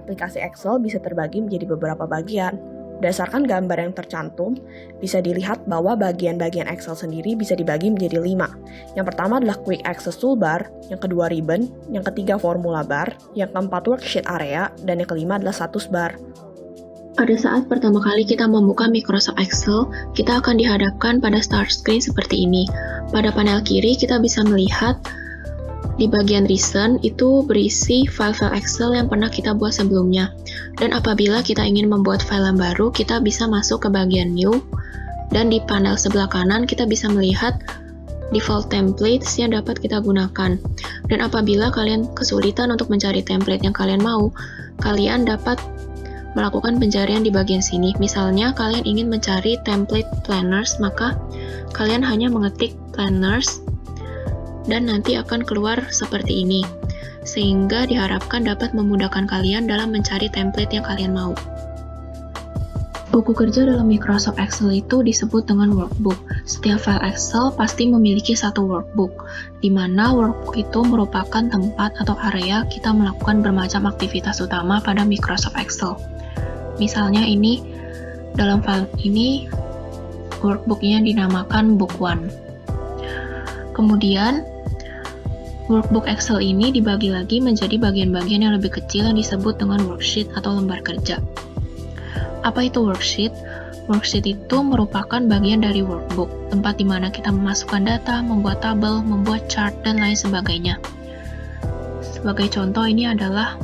aplikasi Excel bisa terbagi menjadi beberapa bagian. Berdasarkan gambar yang tercantum, bisa dilihat bahwa bagian-bagian Excel sendiri bisa dibagi menjadi 5. Yang pertama adalah Quick Access Toolbar, yang kedua Ribbon, yang ketiga Formula Bar, yang keempat Worksheet Area, dan yang kelima adalah Status Bar. Pada saat pertama kali kita membuka Microsoft Excel, kita akan dihadapkan pada start screen seperti ini. Pada panel kiri, kita bisa melihat di bagian Recent itu berisi file-file Excel yang pernah kita buat sebelumnya. Dan apabila kita ingin membuat file yang baru, kita bisa masuk ke bagian New. Dan di panel sebelah kanan, kita bisa melihat default templates yang dapat kita gunakan. Dan apabila kalian kesulitan untuk mencari template yang kalian mau, kalian dapat melakukan pencarian di bagian sini. Misalnya, kalian ingin mencari template planners, maka kalian hanya mengetik planners, dan nanti akan keluar seperti ini, sehingga diharapkan dapat memudahkan kalian dalam mencari template yang kalian mau. Buku kerja dalam Microsoft Excel itu disebut dengan workbook. Setiap file Excel pasti memiliki satu workbook, di mana workbook itu merupakan tempat atau area kita melakukan bermacam aktivitas utama pada Microsoft Excel. Misalnya ini, dalam file ini, workbooknya dinamakan Book 1. Kemudian, workbook Excel ini dibagi lagi menjadi bagian-bagian yang lebih kecil yang disebut dengan worksheet atau lembar kerja. Apa itu worksheet? Worksheet itu merupakan bagian dari workbook, tempat di mana kita memasukkan data, membuat tabel, membuat chart, dan lain sebagainya. Sebagai contoh, ini adalah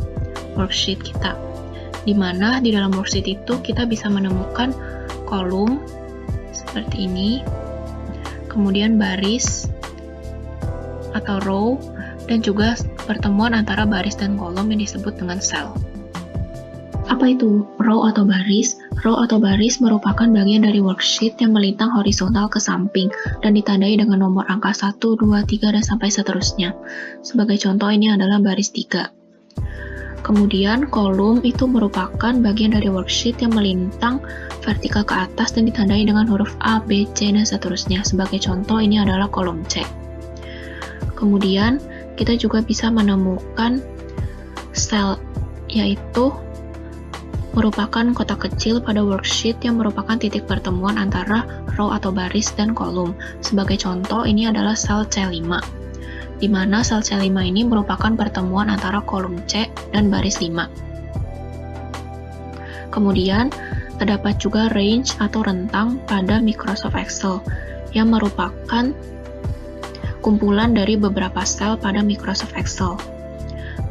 worksheet kita, di mana di dalam worksheet itu kita bisa menemukan kolom seperti ini, kemudian baris atau row, dan juga pertemuan antara baris dan kolom yang disebut dengan cell. Apa itu row atau baris? Row atau baris merupakan bagian dari worksheet yang melintang horizontal ke samping dan ditandai dengan nomor angka 1, 2, 3, dan sampai seterusnya. Sebagai contoh, ini adalah baris 3. Kemudian, kolom itu merupakan bagian dari worksheet yang melintang vertikal ke atas dan ditandai dengan huruf A, B, C, dan seterusnya. Sebagai contoh, ini adalah kolom C. Kemudian, kita juga bisa menemukan cell, yaitu merupakan kotak kecil pada worksheet yang merupakan titik pertemuan antara row atau baris dan kolom. Sebagai contoh, ini adalah sel C5, di mana sel C5 ini merupakan pertemuan antara kolom C dan baris 5. Kemudian, terdapat juga range atau rentang pada Microsoft Excel, yang merupakan kumpulan dari beberapa sel pada Microsoft Excel,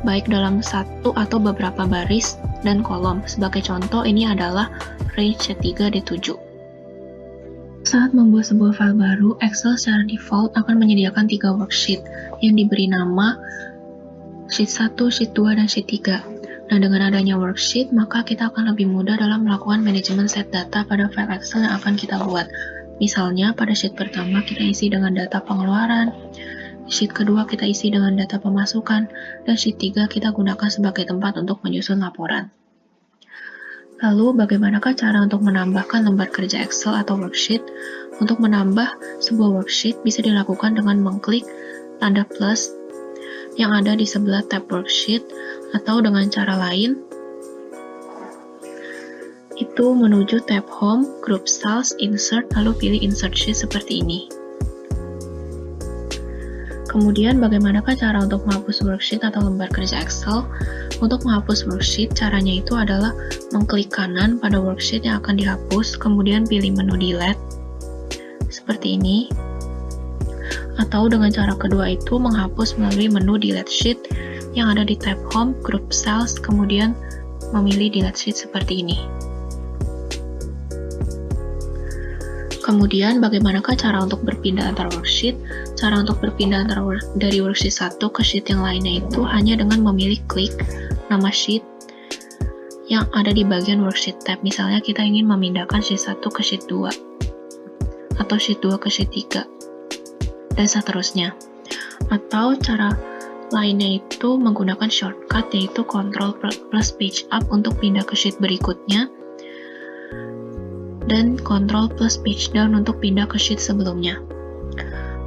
baik dalam satu atau beberapa baris dan kolom. Sebagai contoh, ini adalah range C3 D7. Saat membuat sebuah file baru, Excel secara default akan menyediakan 3 worksheet yang diberi nama Sheet 1, Sheet 2, dan Sheet 3. Nah, dengan adanya worksheet, maka kita akan lebih mudah dalam melakukan manajemen set data pada file Excel yang akan kita buat. Misalnya, pada sheet pertama kita isi dengan data pengeluaran, sheet kedua kita isi dengan data pemasukan, dan sheet 3 kita gunakan sebagai tempat untuk menyusun laporan. Lalu, bagaimanakah cara untuk menambahkan lembar kerja Excel atau worksheet? Untuk menambah sebuah worksheet bisa dilakukan dengan mengklik tanda plus yang ada di sebelah tab worksheet, atau dengan cara lain, itu menuju tab Home, Group Cells, Insert, lalu pilih Insert Sheet seperti ini. Kemudian, bagaimanakah cara untuk menghapus worksheet atau lembar kerja Excel? Untuk menghapus worksheet, caranya itu adalah mengklik kanan pada worksheet yang akan dihapus, kemudian pilih menu Delete, seperti ini. Atau dengan cara kedua itu, menghapus melalui menu Delete Sheet yang ada di tab Home, Group Cells, kemudian memilih Delete Sheet seperti ini. Kemudian, bagaimanakah cara untuk berpindah antara worksheet? Cara untuk berpindah dari worksheet satu ke sheet yang lainnya itu hanya dengan memilih klik nama sheet yang ada di bagian worksheet tab. Misalnya kita ingin memindahkan sheet 1 ke sheet 2, atau sheet 2 ke sheet 3, dan seterusnya. Atau cara lainnya itu menggunakan shortcut, yaitu Ctrl plus Page Up untuk pindah ke sheet berikutnya, dan Ctrl plus Page Down untuk pindah ke sheet sebelumnya.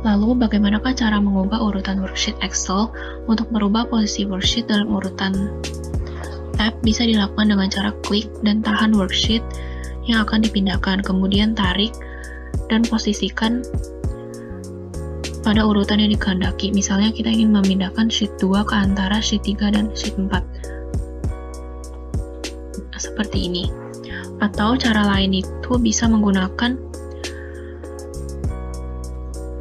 Lalu, bagaimanakah cara mengubah urutan worksheet Excel? Untuk merubah posisi worksheet dalam urutan tab bisa dilakukan dengan cara klik dan tahan worksheet yang akan dipindahkan, kemudian tarik dan posisikan pada urutan yang dikehendaki. Misalnya kita ingin memindahkan sheet 2 ke antara sheet 3 dan sheet 4. Seperti ini. Atau cara lain itu bisa menggunakan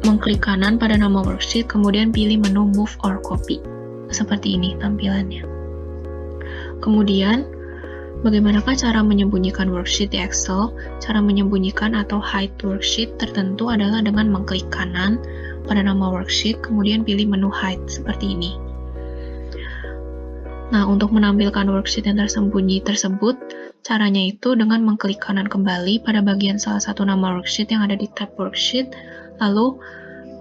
mengklik kanan pada nama worksheet, kemudian pilih menu Move or Copy. Seperti ini tampilannya. Kemudian, bagaimanakah cara menyembunyikan worksheet di Excel? Cara menyembunyikan atau hide worksheet tertentu adalah dengan mengklik kanan pada nama worksheet, kemudian pilih menu Hide seperti ini. Nah, untuk menampilkan worksheet yang tersembunyi tersebut, caranya itu dengan mengklik kanan kembali pada bagian salah satu nama worksheet yang ada di tab worksheet, lalu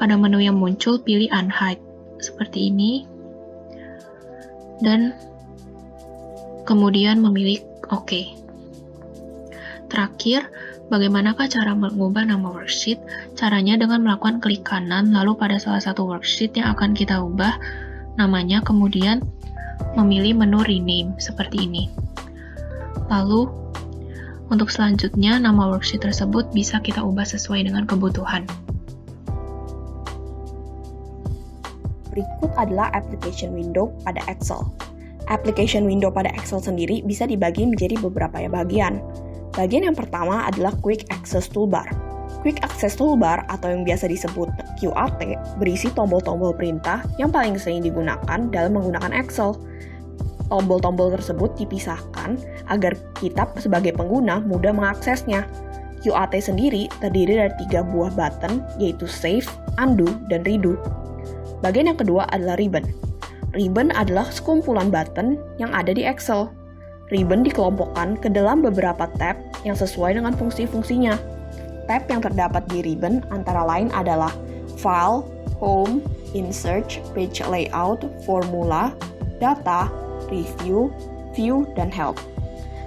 pada menu yang muncul pilih Unhide seperti ini, dan kemudian memilih OK. Terakhir, bagaimanakah cara mengubah nama worksheet? Caranya dengan melakukan klik kanan, lalu pada salah satu worksheet yang akan kita ubah namanya, kemudian memilih menu Rename seperti ini. Lalu, untuk selanjutnya, nama worksheet tersebut bisa kita ubah sesuai dengan kebutuhan. Berikut adalah application window pada Excel. Application window pada Excel sendiri bisa dibagi menjadi beberapa bagian. Bagian yang pertama adalah Quick Access Toolbar. Quick Access Toolbar atau yang biasa disebut QAT berisi tombol-tombol perintah yang paling sering digunakan dalam menggunakan Excel. Tombol-tombol tersebut dipisahkan agar kita sebagai pengguna mudah mengaksesnya. QAT sendiri terdiri dari 3 buah button, yaitu Save, Undo, dan Redo. Bagian yang kedua adalah Ribbon. Ribbon adalah sekumpulan button yang ada di Excel. Ribbon dikelompokkan ke dalam beberapa tab yang sesuai dengan fungsi-fungsinya. Tab yang terdapat di ribbon antara lain adalah File, Home, Insert, Page Layout, Formula, Data, Review, View, dan Help.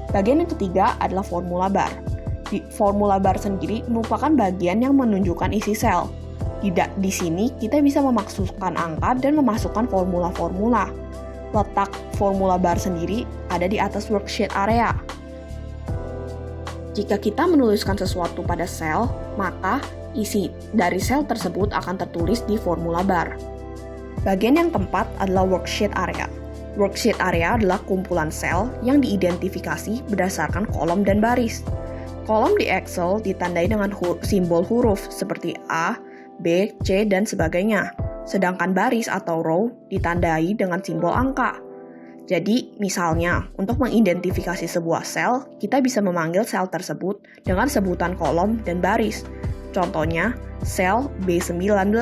Bagian yang ketiga adalah Formula Bar. Formula Bar sendiri merupakan bagian yang menunjukkan isi sel. Di sini kita bisa memasukkan angka dan memasukkan formula-formula. Letak formula bar sendiri ada di atas worksheet area. Jika kita menuliskan sesuatu pada sel, maka isi dari sel tersebut akan tertulis di formula bar. Bagian yang keempat adalah worksheet area. Worksheet area adalah kumpulan sel yang diidentifikasi berdasarkan kolom dan baris. Kolom di Excel ditandai dengan simbol huruf seperti A, B, C, dan sebagainya. Sedangkan baris atau row ditandai dengan simbol angka. Jadi, misalnya, untuk mengidentifikasi sebuah sel, kita bisa memanggil sel tersebut dengan sebutan kolom dan baris. Contohnya, sel B19,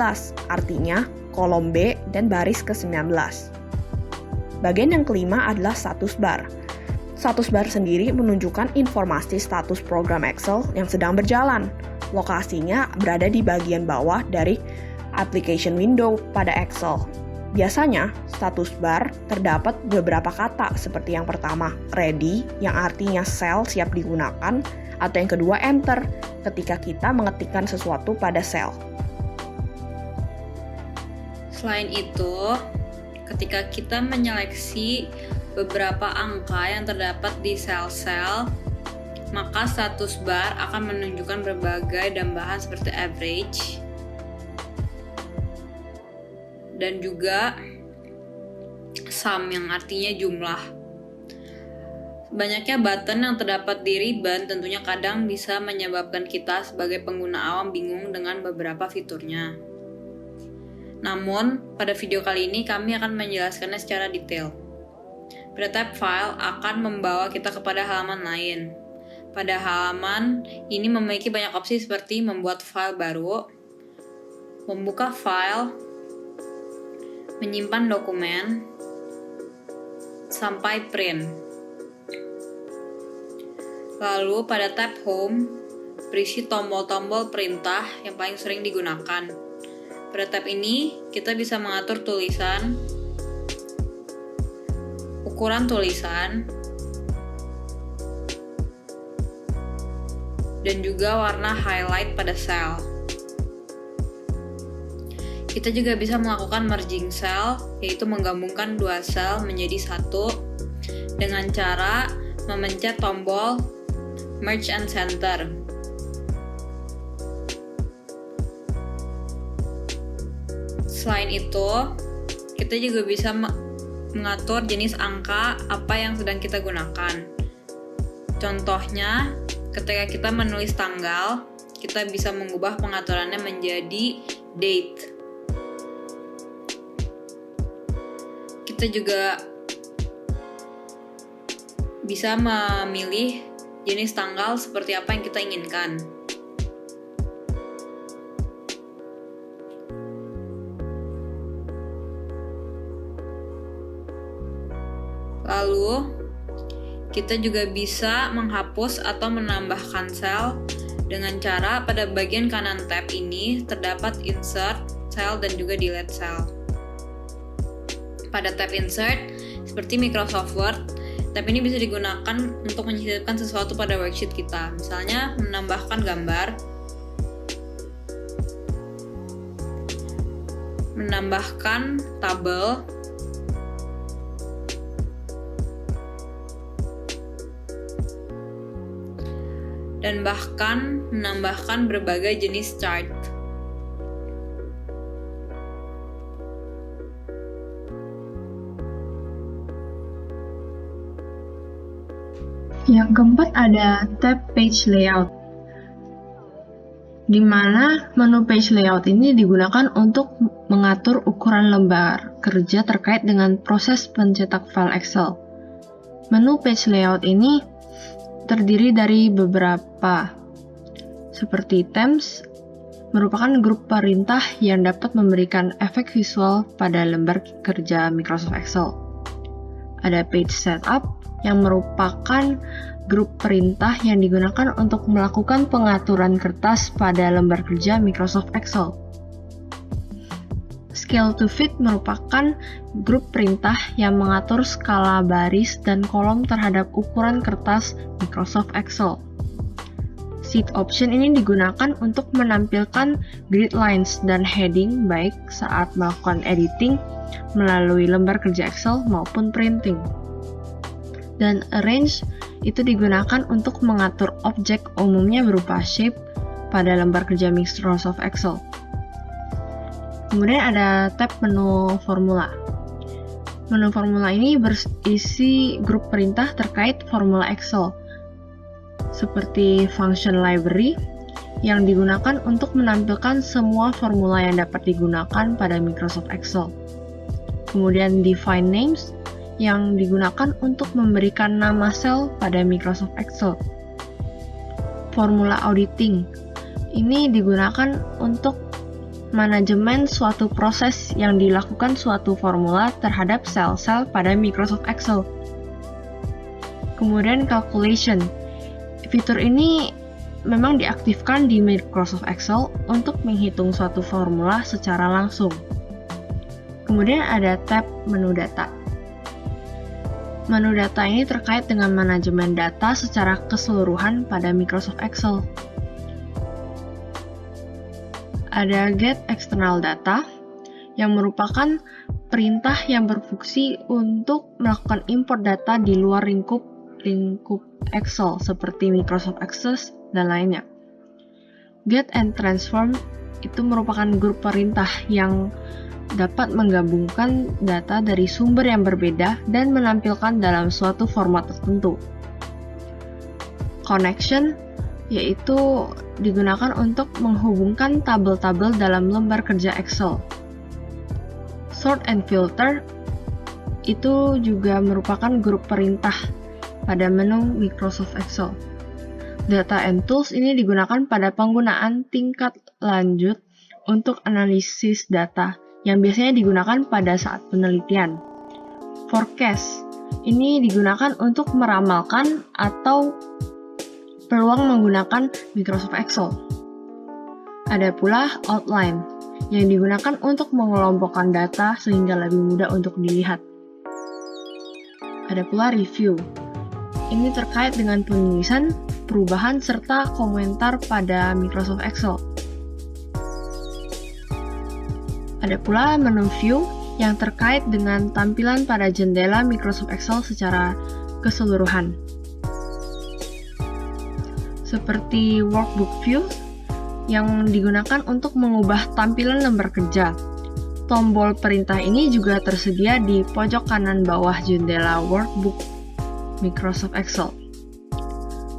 artinya kolom B dan baris ke-19. Bagian yang kelima adalah status bar. Status bar sendiri menunjukkan informasi status program Excel yang sedang berjalan. Lokasinya berada di bagian bawah dari application window pada Excel. Biasanya, status bar terdapat beberapa kata seperti yang pertama, ready, yang artinya sel siap digunakan, atau yang kedua, enter, ketika kita mengetikkan sesuatu pada sel. Selain itu, ketika kita menyeleksi beberapa angka yang terdapat di sel-sel, maka status bar akan menunjukkan berbagai tambahan seperti average dan juga sum yang artinya jumlah. Banyaknya button yang terdapat di ribbon tentunya kadang bisa menyebabkan kita sebagai pengguna awam bingung dengan beberapa fiturnya. Namun, pada video kali ini kami akan menjelaskannya secara detail. Pada tab file akan membawa kita kepada halaman lain. Pada halaman ini memiliki banyak opsi seperti membuat file baru, membuka file, menyimpan dokumen, sampai print. Lalu pada tab home, berisi tombol-tombol perintah yang paling sering digunakan. Pada tab ini, kita bisa mengatur tulisan, ukuran tulisan, dan juga warna highlight pada sel. Kita juga bisa melakukan merging sel, yaitu menggabungkan dua sel menjadi satu, dengan cara memencet tombol Merge and Center. Selain itu, kita juga bisa mengatur jenis angka apa yang sedang kita gunakan. Contohnya, ketika kita menulis tanggal, kita bisa mengubah pengaturannya menjadi date. Kita juga bisa memilih jenis tanggal seperti apa yang kita inginkan. Lalu, kita juga bisa menghapus atau menambahkan sel dengan cara pada bagian kanan tab ini terdapat insert cell dan juga delete cell. Pada tab insert, seperti Microsoft Word, tab ini bisa digunakan untuk menyisipkan sesuatu pada worksheet kita. Misalnya, menambahkan gambar, menambahkan tabel, dan bahkan menambahkan berbagai jenis chart. Yang keempat ada tab page layout, di mana menu page layout ini digunakan untuk mengatur ukuran lembar kerja terkait dengan proses pencetak file Excel. Menu page layout ini terdiri dari beberapa, seperti themes, merupakan grup perintah yang dapat memberikan efek visual pada lembar kerja Microsoft Excel. Ada page setup, yang merupakan grup perintah yang digunakan untuk melakukan pengaturan kertas pada lembar kerja Microsoft Excel. Scale to fit merupakan grup perintah yang mengatur skala baris dan kolom terhadap ukuran kertas Microsoft Excel. Sheet option ini digunakan untuk menampilkan grid lines dan heading baik saat melakukan editing melalui lembar kerja Excel maupun printing. Dan arrange itu digunakan untuk mengatur objek umumnya berupa shape pada lembar kerja Microsoft Excel. Kemudian ada tab menu formula. Menu formula ini berisi grup perintah terkait formula Excel, seperti function library yang digunakan untuk menampilkan semua formula yang dapat digunakan pada Microsoft Excel. Kemudian define names yang digunakan untuk memberikan nama sel pada Microsoft Excel. Formula auditing ini digunakan untuk manajemen suatu proses yang dilakukan suatu formula terhadap sel-sel pada Microsoft Excel. Kemudian calculation. Fitur ini memang diaktifkan di Microsoft Excel untuk menghitung suatu formula secara langsung. Kemudian ada tab menu data. Menu data ini terkait dengan manajemen data secara keseluruhan pada Microsoft Excel. Ada get external data, yang merupakan perintah yang berfungsi untuk melakukan import data di luar lingkup Excel seperti Microsoft Access dan lainnya. Get and transform itu merupakan grup perintah yang dapat menggabungkan data dari sumber yang berbeda dan menampilkan dalam suatu format tertentu. Connection yaitu digunakan untuk menghubungkan tabel-tabel dalam lembar kerja Excel. Sort and filter itu juga merupakan grup perintah pada menu Microsoft Excel. Data and tools ini digunakan pada penggunaan tingkat lanjut untuk analisis data yang biasanya digunakan pada saat penelitian. Forecast ini digunakan untuk meramalkan atau peluang menggunakan Microsoft Excel. Ada pula outline yang digunakan untuk mengelompokkan data sehingga lebih mudah untuk dilihat. Ada pula review. Ini terkait dengan penulisan, perubahan, serta komentar pada Microsoft Excel. Ada pula menu view yang terkait dengan tampilan pada jendela Microsoft Excel secara keseluruhan. Seperti workbook view yang digunakan untuk mengubah tampilan lembar kerja. Tombol perintah ini juga tersedia di pojok kanan bawah jendela workbook Microsoft Excel.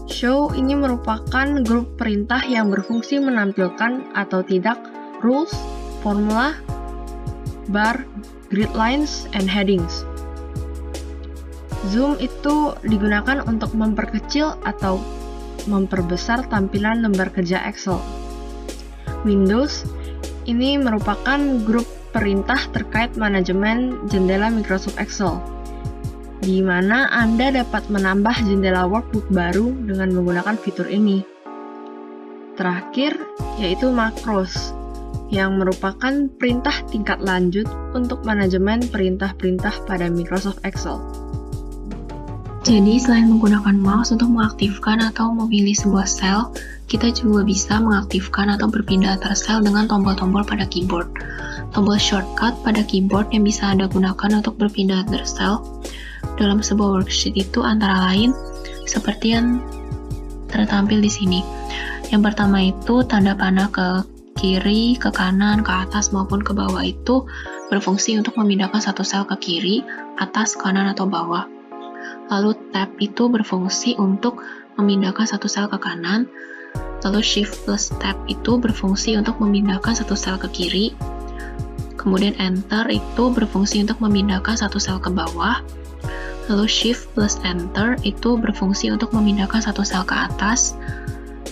Show ini merupakan grup perintah yang berfungsi menampilkan atau tidak rules, formula, bar, grid lines, and headings. Zoom itu digunakan untuk memperkecil atau memperbesar tampilan lembar kerja Excel. Windows ini merupakan grup perintah terkait manajemen jendela Microsoft Excel, di mana Anda dapat menambah jendela workbook baru dengan menggunakan fitur ini. Terakhir, yaitu macros, yang merupakan perintah tingkat lanjut untuk manajemen perintah-perintah pada Microsoft Excel. Jadi, selain menggunakan mouse untuk mengaktifkan atau memilih sebuah sel, kita juga bisa mengaktifkan atau berpindah antar sel dengan tombol-tombol pada keyboard. Tombol shortcut pada keyboard yang bisa Anda gunakan untuk berpindah antar sel dalam sebuah worksheet itu antara lain seperti yang tertampil di sini. Yang pertama itu tanda panah ke kiri, ke kanan, ke atas maupun ke bawah itu berfungsi untuk memindahkan satu sel ke kiri, atas, kanan, atau bawah. Lalu tab itu berfungsi untuk memindahkan satu sel ke kanan. Lalu shift plus tab itu berfungsi untuk memindahkan satu sel ke kiri. Kemudian enter itu berfungsi untuk memindahkan satu sel ke bawah. Lalu shift plus enter itu berfungsi untuk memindahkan satu sel ke atas.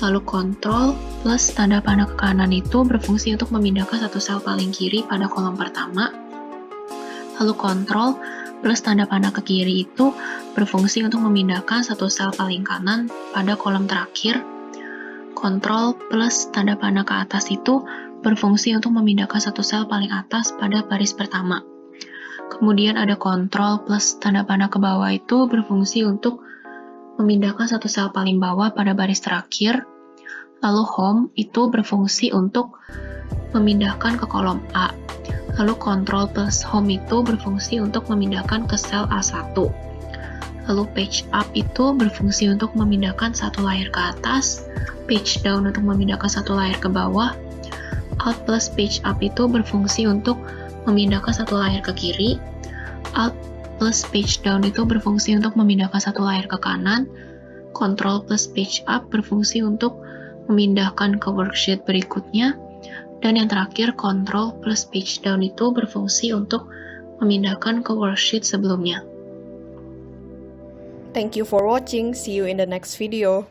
Lalu control plus tanda panah ke kanan itu berfungsi untuk memindahkan satu sel paling kiri pada kolom pertama. Lalu control plus tanda panah ke kiri itu berfungsi untuk memindahkan satu sel paling kanan pada kolom terakhir. Control plus tanda panah ke atas itu berfungsi untuk memindahkan satu sel paling atas pada baris pertama. Kemudian ada Control plus tanda panah ke bawah itu berfungsi untuk memindahkan satu sel paling bawah pada baris terakhir. Lalu Home itu berfungsi untuk memindahkan ke kolom A. Lalu Control plus Home itu berfungsi untuk memindahkan ke sel A1. Lalu Page Up itu berfungsi untuk memindahkan satu layar ke atas. Page Down untuk memindahkan satu layar ke bawah. Alt plus Page Up itu berfungsi untuk memindahkan satu layar ke kiri. Alt plus Page Down itu berfungsi untuk memindahkan satu layar ke kanan. Control plus Page Up berfungsi untuk memindahkan ke worksheet berikutnya. Dan yang terakhir, Control plus Page Down itu berfungsi untuk memindahkan ke worksheet sebelumnya. Thank you for watching. See you in the next video.